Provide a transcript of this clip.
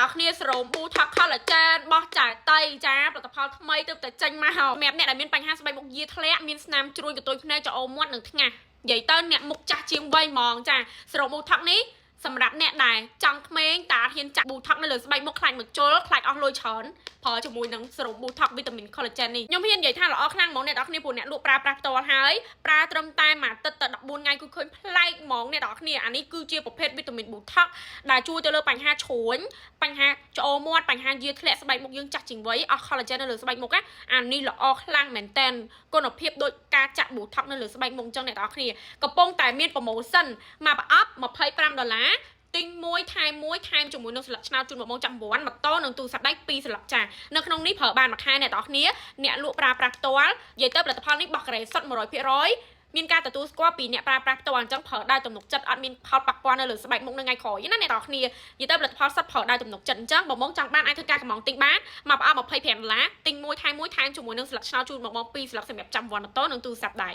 อគ្នាសរោមប៊ូថកខលចានបោះចាយតៃចាផលិតផលថ្មីទើបតែចេញមកសម្រាប់អ្នកដែលមានបញ្ហាស្បែកមុខយាធ្លាក់មានស្នាមជ្រួញកន្ទុយភ្នែកច្រអូសមាត់និងថ្ងាសនិយាយទៅអ្នកមុខចាស់ជាងវ័យហ្មងចាសរោមប៊ូថកនេះសម្រាប់អ្នកដែលចង់ក្មេងតាហ៊ានចាក់ប៊ូថកនៅលើស្បែកមុខខ្លាចមកជុលខ្លាចអស់លុយច្រើនប្រើជាមួយនឹងសរោមប៊ូថកវីតាមីន collagen នេះខ្ញុំហ៊ាននិយាយថាល្អខ្លាំងហ្មងអ្នកនរគ្នាព្រោះអ្នកលក់ប្រើប្រាស់ផ្ទាល់ហើយប្រើត្រឹមតែមួយអាទិត្យទៅ14ថ្ងៃគឺឃើញប្លែកហ្មងអ្នកនរគ្នាអានេះគឺជាប្រភេទវីតាមីនប៊ូថកដែលជួយទៅលើបញ្ហាឈួញបញ្ហាច្រអូសមាត់បញ្ហាយាធ្លាក់ស្បែកមុខយើងចាស់ជាងវ័យអស់ collagen នៅលើស្បែកមុខអានេះល្អខ្លាំងមែនតើគុណភាពដូចការចាក់ប៊ូថកនៅលើស្បែកមុខអញ្ចឹងអ្នកនរគ្នាកំពុងតែមានប្រូម៉ូសិនមកប្រអប់$25ទិញមួយថែមមួយថែមជាមួយនឹងស្លឹកឆ្នោតជូនបងចាំ9ម៉ូតូនិងទូរស័ព្ទដៃ2ស្លឹកចានៅក្នុងនេះប្រើបានមួយខែអ្នកនរគ្នាអ្នកលក់ប្រើប្រាស់ផ្ទាល់និយាយទៅផលិតផលនេះបោះការ៉េសុទ្ធ100%មានការទទួលស្គាល់ពីអ្នកប្រើប្រាស់ផ្ទាល់អញ្ចឹងប្រើដោយទំនុកចិត្តអត់មានផលប៉ះពាល់នៅលើស្បែកមុខនៅថ្ងៃក្រោយណាអ្នកនរគ្នានិយាយទៅផលិតផលសុទ្ធប្រើដោយទំនុកចិត្តអញ្ចឹងបងចង់បានអាចធ្វើការកម្មង់ទិញបានមកប្រអប់$25ទិញមួយថែមមួយថែមជាមួយនឹងស្លឹកឆ្នោតជូនបង2ស្លឹកសម្រាប់ចាំវ៉ាន់ម៉ូតូនិងទូរស័ព្ទដៃ